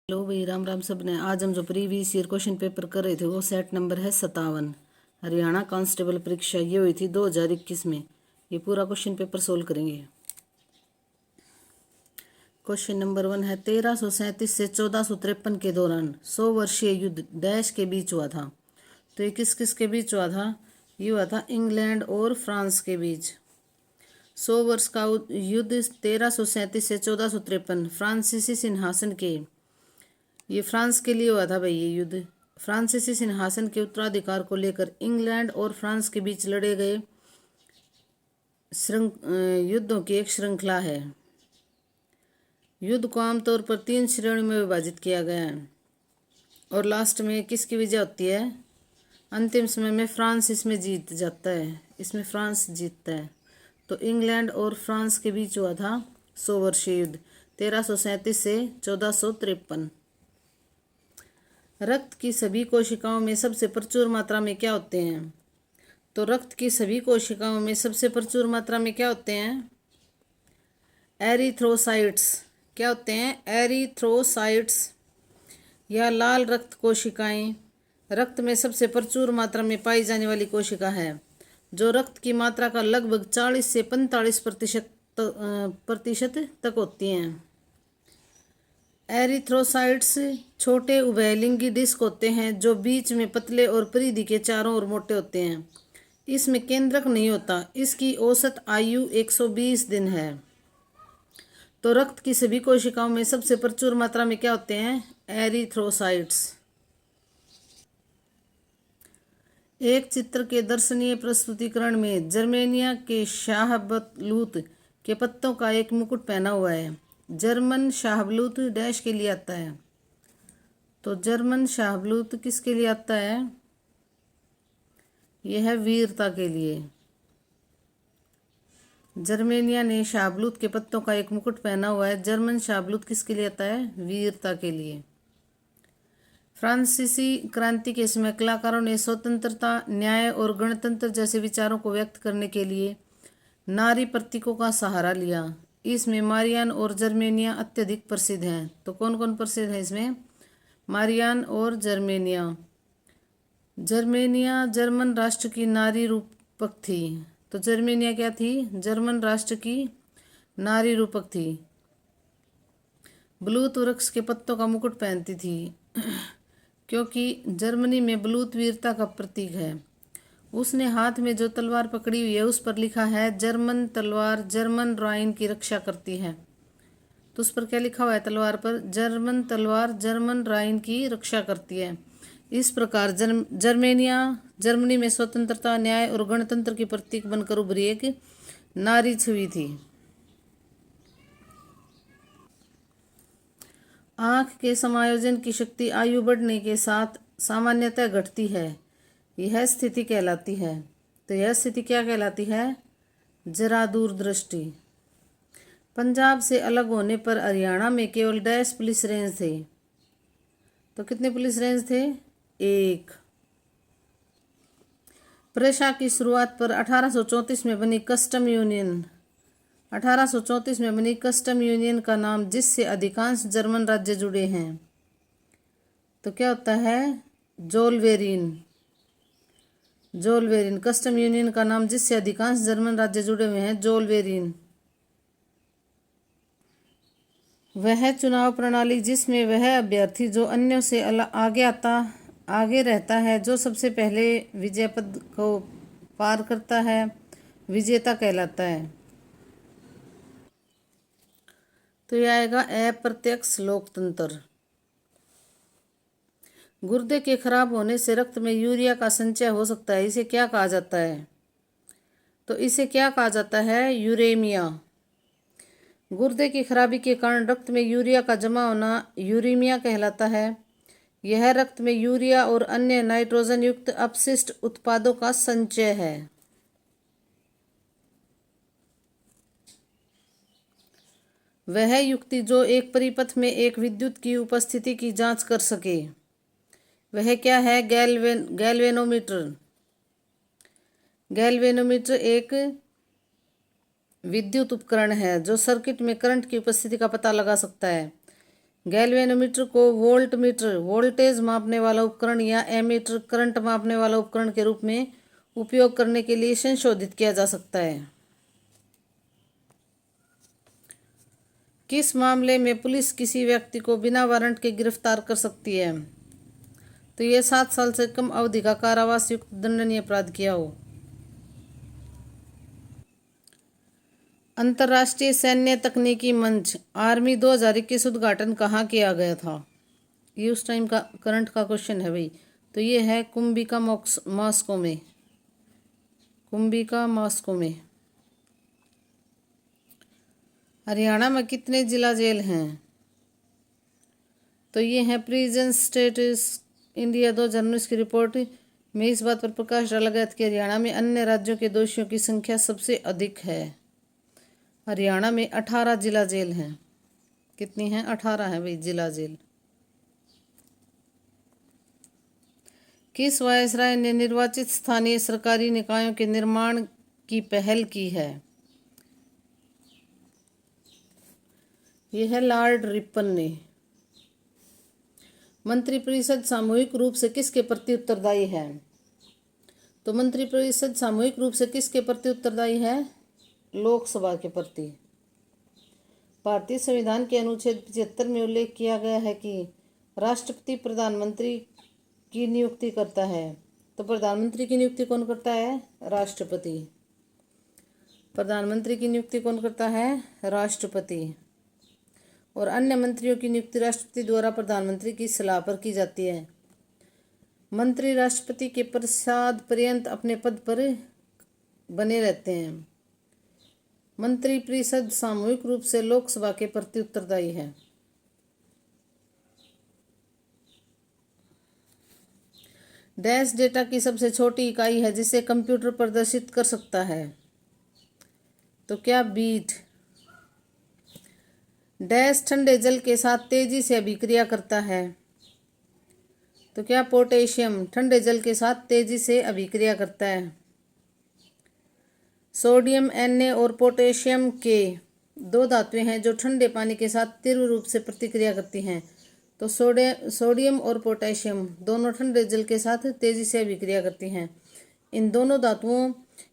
Hello भाई, राम राम सब ने। आज हम जो प्रीवियस ईयर क्वेश्चन पेपर कर रहे थे वो सेट नंबर है 57। हरियाणा कांस्टेबल परीक्षा ये हुई थी 2021 में। ये पूरा क्वेश्चन पेपर सोल्व करेंगे। क्वेश्चन नंबर 1 है 1337 से 1453 के दौरान 100 वर्षीय युद्ध डैश के बीच हुआ था। तो ये किस किस के बीच हुआ था? ये हुआ था इंग्लैंड और फ्रांस के बीच। 100 वर्ष का युद्ध 1337 से 1453 फ्रांसीसी सिंहासन के, ये फ्रांस के लिए हुआ था भाई। ये युद्ध फ्रांसीसी सिंहासन के उत्तराधिकार को लेकर इंग्लैंड और फ्रांस के बीच लड़े गए युद्धों की एक श्रृंखला है। युद्ध को आमतौर पर 3 श्रेणियों में विभाजित किया गया है और लास्ट में किसकी विजय होती है? अंतिम समय में फ्रांस इसमें जीत जाता है, इसमें फ्रांस जीतता है। तो इंग्लैंड और फ्रांस के बीच हुआ था 100 वर्षीय युद्ध 1337 से 1453। रक्त की सभी कोशिकाओं में सबसे प्रचुर मात्रा में क्या होते हैं? तो रक्त की सभी कोशिकाओं में सबसे प्रचुर मात्रा में क्या होते हैं? एरिथ्रोसाइट्स। क्या होते हैं? एरिथ्रोसाइट्स या लाल रक्त कोशिकाएं रक्त में सबसे प्रचुर मात्रा में पाई जाने वाली कोशिका है, जो रक्त की मात्रा का लगभग 40 से 45% तक होती हैं। एरिथ्रोसाइट्स छोटे उभयलिंगी डिस्क होते हैं जो बीच में पतले और परिधि के चारों ओर मोटे होते हैं। इसमें केंद्रक नहीं होता। इसकी औसत आयु 120 दिन है। तो रक्त की सभी कोशिकाओं में सबसे प्रचुर मात्रा में क्या होते हैं? एरिथ्रोसाइट्स। एक चित्र के दर्शनीय प्रस्तुतिकरण में जर्मेनिया के शाहबलूत के पत्तों का एक मुकुट पहना हुआ है। जर्मन शाहबलूत डैश के लिए आता है। तो जर्मन शाहबलूत किसके लिए आता है? यह है वीरता के लिए। जर्मेनिया ने शाहबलूत के पत्तों का एक मुकुट पहना हुआ है। जर्मन शाहबलूत किसके लिए आता है? वीरता के लिए। फ्रांसीसी क्रांति के समय कलाकारों ने स्वतंत्रता, न्याय और गणतंत्र जैसे विचारों को व्यक्त करने के लिए नारी प्रतीकों का सहारा लिया। इसमें मारियान और जर्मेनिया अत्यधिक प्रसिद्ध हैं। तो कौन कौन प्रसिद्ध है इसमें? मारियान और जर्मेनिया। जर्मेनिया जर्मन राष्ट्र की नारी रूपक थी। तो जर्मेनिया क्या थी? जर्मन राष्ट्र की नारी रूपक थी। बलूत वृक्ष के पत्तों का मुकुट पहनती थी क्योंकि जर्मनी में बलूत वीरता का प्रतीक है। उसने हाथ में जो तलवार पकड़ी हुई है उस पर लिखा है जर्मन तलवार जर्मन राइन की रक्षा करती है। तो उस पर क्या लिखा हुआ है तलवार पर? जर्मन तलवार जर्मन राइन की रक्षा करती है। इस प्रकार जर्मेनिया जर्मनी में स्वतंत्रता, न्याय और गणतंत्र की प्रतीक बनकर उभरी एक नारी छवि थी। आँख के समायोजन की शक्ति आयु बढ़ने के साथ सामान्यतः घटती है। यह स्थिति कहलाती है। तो यह स्थिति क्या कहलाती है? जरा दूरदृष्टि। पंजाब से अलग होने पर हरियाणा में केवल डैश पुलिस रेंज थे। तो कितने पुलिस रेंज थे? 1। प्रेषा की शुरुआत पर 1834 में बनी कस्टम यूनियन 1834 में बनी कस्टम यूनियन का नाम जिससे अधिकांश जर्मन राज्य जुड़े हैं। तो क्या होता है? जोलवेरिन। जोलवेरिन कस्टम यूनियन का नाम जिससे अधिकांश जर्मन राज्य जुड़े हुए हैं, जोलवेरिन। वह चुनाव प्रणाली जिसमें वह अभ्यर्थी जो अन्यों से आगे रहता है जो सबसे पहले विजय पद को पार करता है विजेता कहलाता है। तो यह आएगा अप्रत्यक्ष लोकतंत्र। गुर्दे के खराब होने से रक्त में यूरिया का संचय हो सकता है। इसे क्या कहा जाता है? तो इसे क्या कहा जाता है? यूरेमिया। गुर्दे की खराबी के कारण रक्त में यूरिया का जमा होना यूरेमिया कहलाता है। यह रक्त में यूरिया और अन्य नाइट्रोजन युक्त अपशिष्ट उत्पादों का संचय है। वह युक्ति जो एक परिपथ में एक विद्युत की उपस्थिति की जांच कर सके, वह क्या है? गैल्वेनोमीटर। गैल्वेनोमीटर एक विद्युत उपकरण है जो सर्किट में करंट की उपस्थिति का पता लगा सकता है। गैल्वेनोमीटर को वोल्टमीटर वोल्टेज मापने वाला उपकरण या एमीटर करंट मापने वाला उपकरण के रूप में उपयोग करने के लिए संशोधित किया जा सकता है। किस मामले में पुलिस किसी व्यक्ति को बिना वारंट के गिरफ्तार कर सकती है? तो ये 7 साल से कम अवधि का कारावास युक्त दंडनीय अपराध किया हो। अंतर्राष्ट्रीय सैन्य तकनीकी मंच आर्मी 2021 उद्घाटन कहाँ किया गया था? ये उस टाइम का करंट का क्वेश्चन है भाई। तो ये है कुंभिका मॉस्को में। कुंभिका मॉस्को में। हरियाणा में कितने जिला जेल हैं? तो ये है प्रिजन स्टेटस इंडिया 2019 की रिपोर्ट में इस बात पर प्रकाश डाला गया कि हरियाणा में अन्य राज्यों के दोषियों की संख्या सबसे अधिक है। हरियाणा में 18 जिला जेल हैं। कितनी हैं? 18 है भाई जिला जेल। किस वायसराय ने निर्वाचित स्थानीय सरकारी निकायों के निर्माण की पहल की है? यह है लॉर्ड रिपन ने। मंत्रिपरिषद सामूहिक रूप से किसके प्रति उत्तरदायी है? तो मंत्रिपरिषद सामूहिक रूप से किसके प्रति उत्तरदायी है? लोकसभा के प्रति। भारतीय संविधान के अनुच्छेद 75 में उल्लेख किया गया है कि राष्ट्रपति प्रधानमंत्री की नियुक्ति करता है। तो प्रधानमंत्री की नियुक्ति कौन करता है? राष्ट्रपति। प्रधानमंत्री की नियुक्ति कौन करता है? राष्ट्रपति। और अन्य मंत्रियों की नियुक्ति राष्ट्रपति द्वारा प्रधानमंत्री की सलाह पर की जाती है। मंत्री राष्ट्रपति के प्रसाद पर्यंत अपने पद पर बने रहते हैं। मंत्रिपरिषद सामूहिक रूप से लोकसभा के प्रति उत्तरदायी है। डैश डेटा की सबसे छोटी इकाई है जिसे कंप्यूटर प्रदर्शित कर सकता है। तो क्या? बीट। डैश ठंडे जल के साथ तेजी से अभिक्रिया करता है। तो क्या? पोटेशियम ठंडे जल के साथ तेजी से अभिक्रिया करता है। सोडियम Na और पोटेशियम के 2 धातुएं हैं जो ठंडे पानी के साथ तीव्र रूप से प्रतिक्रिया करती हैं। तो सोडियम और पोटेशियम दोनों ठंडे जल के साथ तेजी से अभिक्रिया करती हैं। इन दोनों धातुओं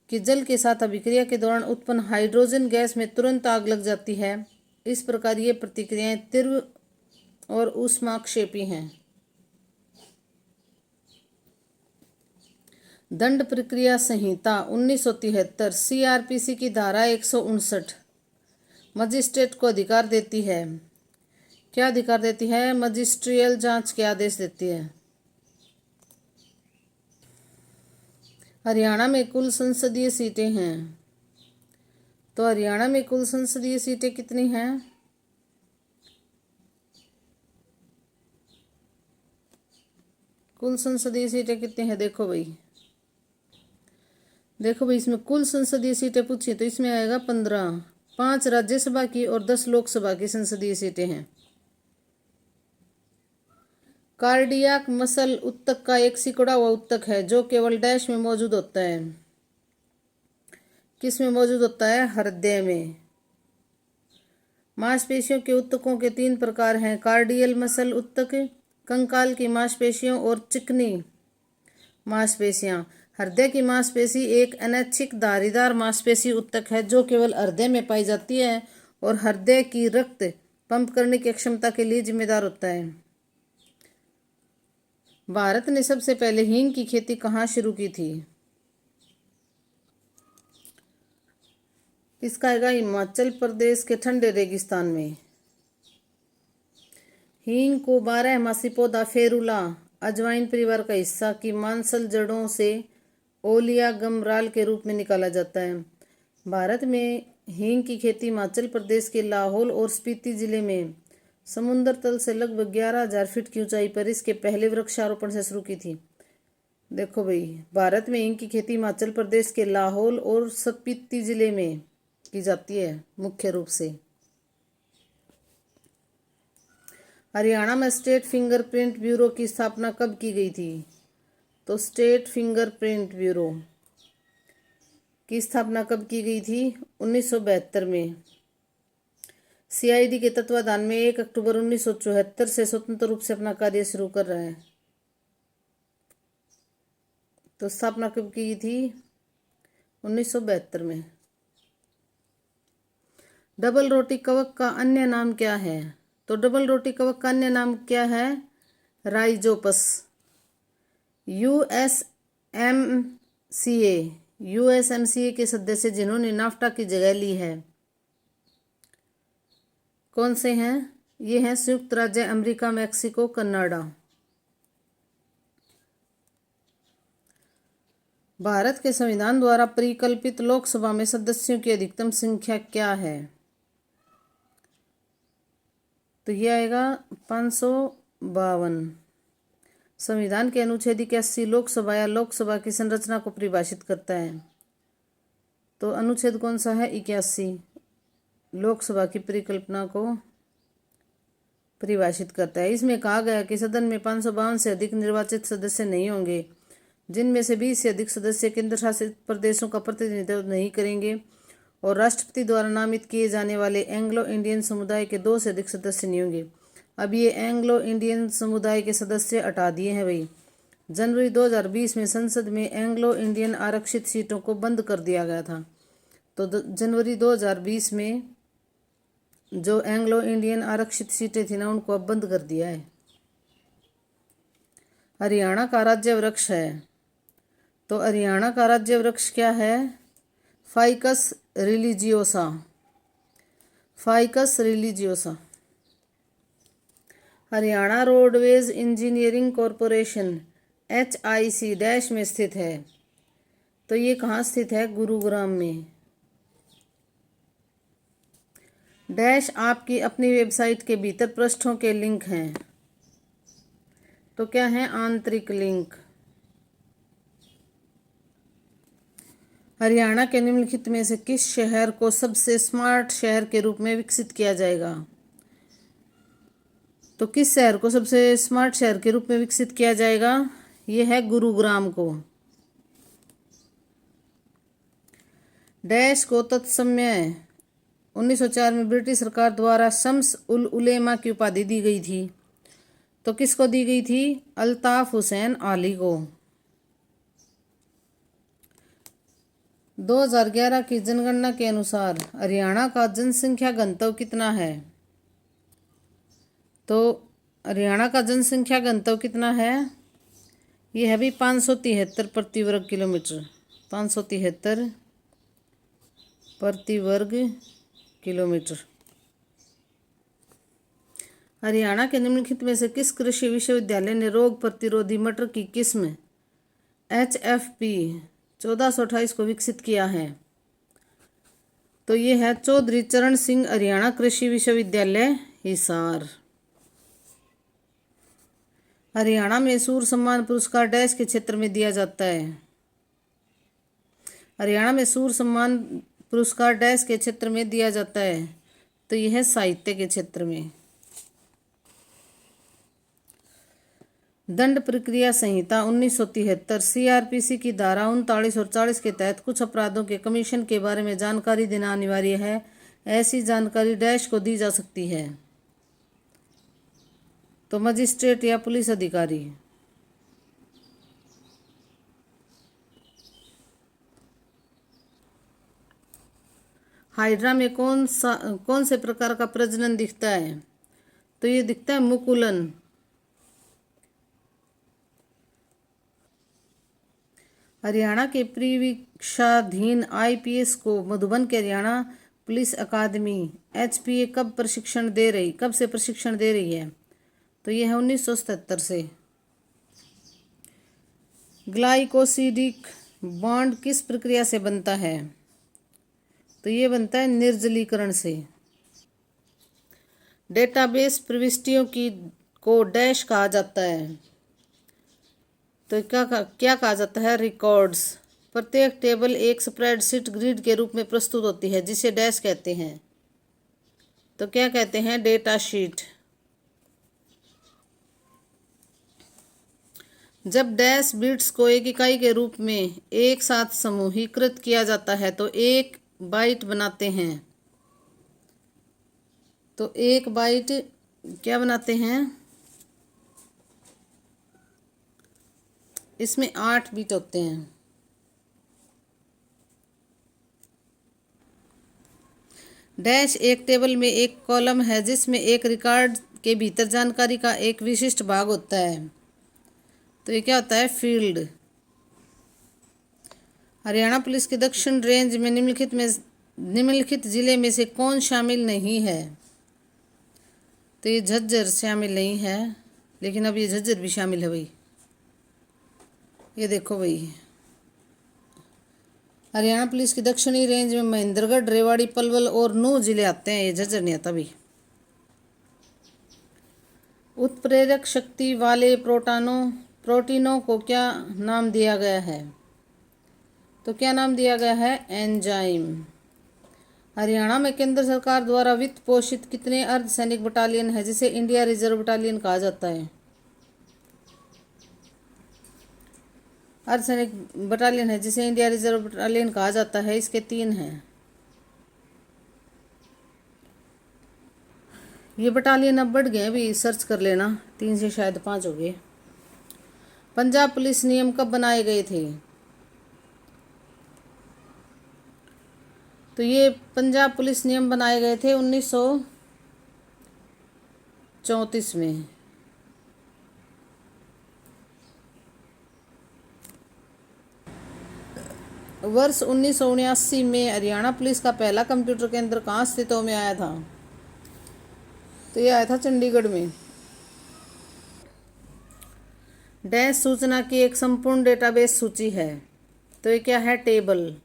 की जल के साथ अभिक्रिया के दौरान उत्पन्न हाइड्रोजन गैस में तुरंत आग लग जाती है। इस प्रकार ये प्रतिक्रियाएं तीव्र और ऊष्माक्षेपी हैं। दंड प्रक्रिया संहिता 1973 CRPC की धारा 159 मजिस्ट्रेट को अधिकार देती है। क्या अधिकार देती है? मजिस्ट्रियल जांच के आदेश देती है। हरियाणा में कुल संसदीय सीटें हैं। तो हरियाणा में कुल संसदीय सीटें कितनी हैं? कुल संसदीय सीटें कितनी हैं? देखो भाई इसमें कुल संसदीय सीटें पूछी तो इसमें आएगा 15। 5 राज्यसभा की और 10 लोकसभा की संसदीय सीटें हैं। कार्डियाक मसल उत्तक का एक सिकुड़ा हुआ उत्तक है जो केवल डैश में मौजूद होता है। किस में मौजूद होता है? हृदय में। मांसपेशियों के उत्तकों के 3 प्रकार हैं: कार्डियल मसल उत्तक, कंकाल की मांसपेशियों और चिकनी मांसपेशियां। हृदय की मांसपेशी एक अनैच्छिक धारीदार मांसपेशी उत्तक है जो केवल हृदय में पाई जाती है और हृदय की रक्त पंप करने की क्षमता के लिए जिम्मेदार होता है। भारत ने सबसे पहले हींग की खेती कहाँ शुरू की थी? इसका आएगा हिमाचल प्रदेश के ठंडे रेगिस्तान में। हींग को 12मासी पौधा फेरुला अजवाइन परिवार का हिस्सा की मांसल जड़ों से ओलिया गमराल के रूप में निकाला जाता है। भारत में हींग की खेती हिमाचल प्रदेश के लाहौल और स्पीति जिले में समुद्र तल से लगभग 11,000 फीट की ऊंचाई पर इसके पहले वृक्षारोपण से शुरू की थी। देखो भाई, भारत में हींग की खेती हिमाचल प्रदेश के लाहौल और स्पीति जिले में की जाती है मुख्य रूप से। हरियाणा में स्टेट फिंगरप्रिंट ब्यूरो की स्थापना कब की गई थी? तो स्टेट फिंगरप्रिंट ब्यूरो की स्थापना कब की गई थी? 1972 में। CID के तत्वाधान में 1 अक्टूबर 1974 से स्वतंत्र रूप से अपना कार्य शुरू कर रहा है। तो स्थापना कब की थी? 1972 में। डबल रोटी कवक का अन्य नाम क्या है? तो डबल रोटी कवक का अन्य नाम क्या है? राइजोपस। यूएसएमसीए के सदस्य जिन्होंने नाफ्टा की जगह ली है कौन से हैं? ये हैं संयुक्त राज्य अमेरिका, मैक्सिको, कनाडा। भारत के संविधान द्वारा परिकल्पित लोकसभा में सदस्यों की अधिकतम संख्या क्या है? तो ये आएगा 552। संविधान के अनुच्छेद 81 लोकसभा या लोकसभा की संरचना को परिभाषित करता है। तो अनुच्छेद कौन सा है? 81 लोकसभा की परिकल्पना को परिभाषित करता है। इसमें कहा गया कि सदन में 552 से अधिक निर्वाचित सदस्य नहीं होंगे, जिनमें से 20 से अधिक सदस्य केंद्र शासित प्रदेशों का प्रतिनिधित्व नहीं करेंगे, और राष्ट्रपति द्वारा नामित किए जाने वाले एंग्लो इंडियन समुदाय के 2 से अधिक सदस्य नहीं होंगे। अब ये एंग्लो इंडियन समुदाय के सदस्य हटा दिए हैं भाई। जनवरी 2020 में संसद में एंग्लो इंडियन आरक्षित सीटों को बंद कर दिया गया था। तो जनवरी 2020 में जो एंग्लो इंडियन आरक्षित सीटें थी ना, उनको अब बंद कर दिया है। हरियाणा का राज्य वृक्ष है। तो हरियाणा का राज्य वृक्ष क्या है? Ficus religiosa. Ficus religiosa. Haryana roadways engineering corporation HIC dash में स्थित है। तो ये कहाँ स्थित है? गुरुग्राम में। डैश आपकी अपनी वेबसाइट के भीतर पृष्ठों के लिंक हैं। तो क्या है? आंतरिक लिंक। हरियाणा के निम्नलिखित में से किस शहर को सबसे स्मार्ट शहर के रूप में विकसित किया जाएगा? तो किस शहर को सबसे स्मार्ट शहर के रूप में विकसित किया जाएगा? ये है गुरुग्राम को। डैश को तत्समय 1904 में ब्रिटिश सरकार द्वारा शम्स उल उलेमा की उपाधि दी गई थी। तो किसको दी गई थी? अल्ताफ हुसैन आली को। 2011 की जनगणना के अनुसार हरियाणा का जनसंख्या घनत्व कितना है? तो हरियाणा का जनसंख्या घनत्व कितना है? ये है भी 573 प्रति वर्ग किलोमीटर। 573 प्रति वर्ग किलोमीटर। हरियाणा के निम्नलिखित में से किस कृषि विश्वविद्यालय ने रोग प्रतिरोधी मटर की किस्म HFP 1428 को विकसित किया है? तो ये है चौधरी चरण सिंह हरियाणा कृषि विश्वविद्यालय हिसार। हरियाणा में सूर्य सम्मान पुरस्कार डैश के क्षेत्र में दिया जाता है? हरियाणा में सूर्य सम्मान पुरस्कार डैश के क्षेत्र में दिया जाता है? तो यह है साहित्य के क्षेत्र में। दंड प्रक्रिया संहिता 1973 CRPC की धारा 39 और 40 के तहत कुछ अपराधों के कमीशन के बारे में जानकारी देना अनिवार्य है। ऐसी जानकारी डैश को दी जा सकती है? तो मजिस्ट्रेट या पुलिस अधिकारी। हाइड्रा में कौन से प्रकार का प्रजनन दिखता है? तो ये दिखता है मुकुलन। हरियाणा के परिवीक्षाधीन IPS को मधुबन के हरियाणा पुलिस अकादमी HPA कब से प्रशिक्षण दे रही है? तो यह है 1977 से। ग्लाइकोसिडिक बॉन्ड किस प्रक्रिया से बनता है? तो ये बनता है निर्जलीकरण से। डेटाबेस प्रविष्टियों को डैश कहा जाता है? तो क्या कहा जाता है? रिकॉर्ड्स। प्रत्येक टेबल एक स्प्रेडशीट ग्रिड के रूप में प्रस्तुत होती है, जिसे डैश कहते हैं? तो क्या कहते हैं? Data sheet. जब डैश बिट्स को एक इकाई के रूप में एक साथ समूहीकृत किया जाता है तो एक बाइट बनाते हैं। तो 1 बाइट क्या बनाते हैं, इसमें 8 बिट होते हैं। डैश एक टेबल में एक कॉलम है जिसमें एक रिकॉर्ड के भीतर जानकारी का एक विशिष्ट भाग होता है। तो ये क्या होता है, फील्ड। हरियाणा पुलिस के दक्षिण रेंज में निम्नलिखित जिले में से कौन शामिल नहीं है। तो ये झज्जर शामिल नहीं है, लेकिन अब ये झज्जर भी शामिल है भाई। ये देखो भाई, हरियाणा पुलिस की दक्षिणी रेंज में महेंद्रगढ़, रेवाड़ी, पलवल और नूंह जिले आते हैं। ये झज्जर नहीं आता भाई। उत्प्रेरक शक्ति वाले प्रोटीनों को क्या नाम दिया गया है। तो क्या नाम दिया गया है, एंजाइम। हरियाणा में केंद्र सरकार द्वारा वित्त पोषित कितने अर्धसैनिक बटालियन है जिसे इंडिया रिजर्व बटालियन कहा जाता है। अर्धसैनिक बटालियन है जिसे इंडिया रिजर्व बटालियन कहा जाता है, इसके 3 हैं। ये बटालियन अब बढ़ गए, अभी सर्च कर लेना, 3 से शायद 5 हो गए। पंजाब पुलिस नियम कब बनाए गए थे। तो ये पंजाब पुलिस नियम बनाए गए थे 1934 में। वर्ष 1979 में हरियाणा पुलिस का पहला कंप्यूटर केंद्र कहाँ अस्तित्व में आया था। तो ये आया था चंडीगढ़ में। डैश सूचना की एक संपूर्ण डेटाबेस सूची है। तो ये क्या है, टेबल।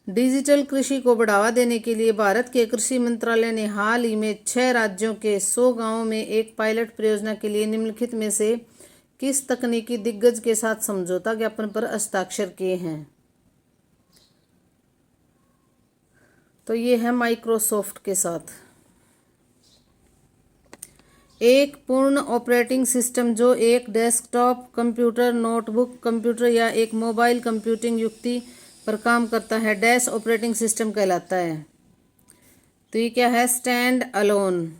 डिजिटल कृषि को बढ़ावा देने के लिए भारत के कृषि मंत्रालय ने हाल ही में 6 राज्यों के 100 गांवों में एक पायलट परियोजना के लिए निम्नलिखित में से किस तकनीकी दिग्गज के साथ समझौता ज्ञापन पर हस्ताक्षर किए हैं। तो ये है माइक्रोसॉफ्ट के साथ। एक पूर्ण ऑपरेटिंग सिस्टम जो एक डेस्कटॉप कंप्यूटर, नोटबुक कंप्यूटर या एक मोबाइल कंप्यूटिंग युक्ति पर काम करता है, डैश ऑपरेटिंग सिस्टम कहलाता है। तो ये क्या है, स्टैंड अलोन।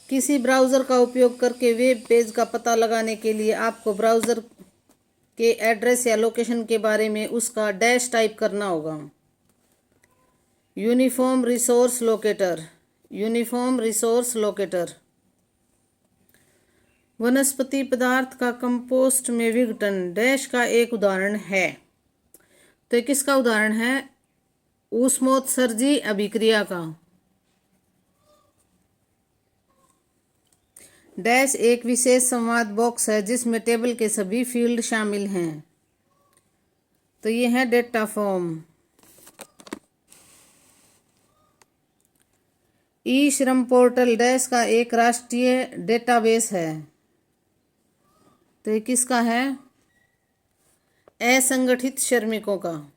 किसी ब्राउज़र का उपयोग करके वेब पेज का पता लगाने के लिए आपको ब्राउज़र के एड्रेस या लोकेशन के बारे में उसका डैश टाइप करना होगा। Uniform resource locator. Uniform resource locator. वनस्पति पदार्थ का कंपोस्ट में विघटन डैश का एक उदाहरण है। तो किसका उदाहरण है, ऊष्मोत्सर्जी अभिक्रिया का। डैश एक विशेष संवाद बॉक्स है जिसमें टेबल के सभी फील्ड शामिल हैं। तो ये है डेटा फॉर्म। ई श्रम पोर्टल डैश का एक राष्ट्रीय डेटाबेस है। तो ये किसका है, असंगठित श्रमिकों का।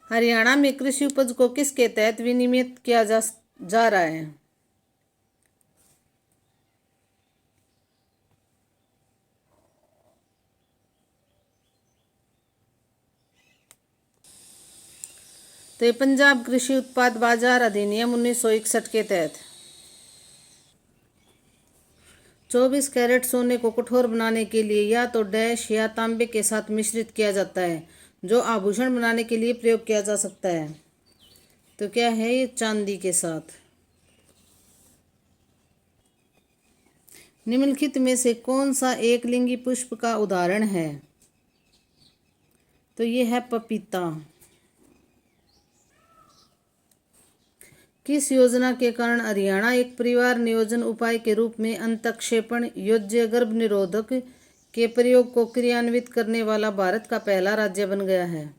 हरियाणा में कृषि उपज को किसके तहत विनियमित किया जा रहा है। तो ये पंजाब कृषि उत्पाद बाजार अधिनियम 1961 के तहत। 24 कैरेट सोने को कठोर बनाने के लिए या तो डैश या तांबे के साथ मिश्रित किया जाता है, जो आभूषण बनाने के लिए प्रयोग किया जा सकता है। तो क्या है, ये चांदी के साथ। निम्नलिखित में से कौन सा एक लिंगी पुष्प का उदाहरण है। तो ये है पपीता। किस योजना के कारण हरियाणा एक परिवार नियोजन उपाय के रूप में अंतःक्षेपण योज्य गर्भनिरोधक के प्रयोग को क्रियान्वित करने वाला भारत का पहला राज्य बन गया है।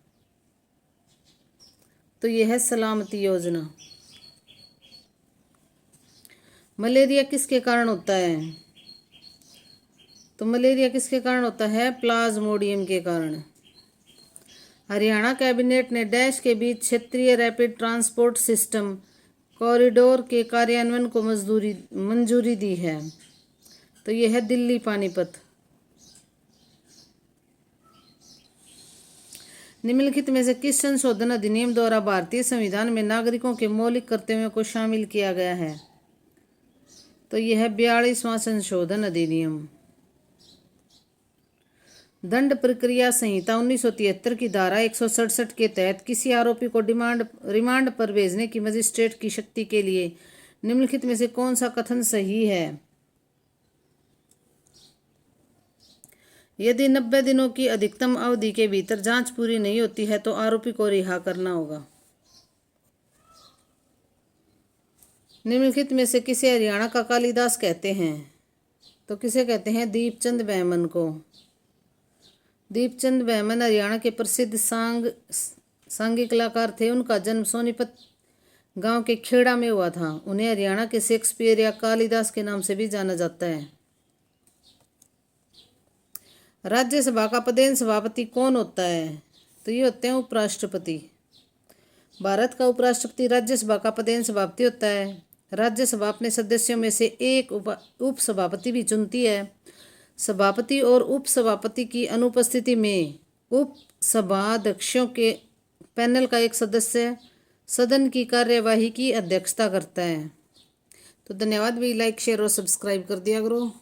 तो यह है सलामती योजना। मलेरिया किसके कारण होता है। तो मलेरिया किसके कारण होता है, प्लाज्मोडियम के कारण। हरियाणा कैबिनेट ने डैश के बीच क्षेत्रीय रैपिड ट्रांसपोर्ट सिस्टम कॉरिडोर के कार्यान्वयन को मंजूरी दी है। तो यह है दिल्ली पानीपत। निम्नलिखित में से किस संशोधन अधिनियम द्वारा भारतीय संविधान में नागरिकों के मौलिक कर्तव्यों को शामिल किया गया है? तो यह है 42वां संशोधन अधिनियम। दंड प्रक्रिया संहिता 1973 की धारा 167 के तहत किसी आरोपी को रिमांड पर भेजने की मजिस्ट्रेट की शक्ति के लिए निम्नलिखित में से कौन सा कथन सही है? यदि 90 दिनों की अधिकतम अवधि के भीतर जांच पूरी नहीं होती है तो आरोपी को रिहा करना होगा। निम्नलिखित में से किसे हरियाणा का कालिदास कहते हैं? तो किसे कहते हैं? दीपचंद बैमन को। दीपचंद बैमन हरियाणा के प्रसिद्ध सांगी कलाकार थे। उनका जन्म सोनीपत गांव के खेड़ा में हुआ था। उन्हें हरियाणा के शेक्सपियर या कालिदास के नाम से भी जाना जाता है। राज्यसभा का पदेन सभापति कौन होता है? तो ये होते हैं उपराष्ट्रपति। भारत का उपराष्ट्रपति राज्यसभा का पदेन सभापति होता है। राज्यसभा अपने सदस्यों में से एक उपसभापति भी चुनती है। सभापति और उपसभापति की अनुपस्थिति में उपसभाध्यक्षों के पैनल का एक सदस्य सदन की कार्यवाही की अध्यक्षता करता है। तो धन्यवाद भी, लाइक शेयर और सब्सक्राइब कर दिया करो।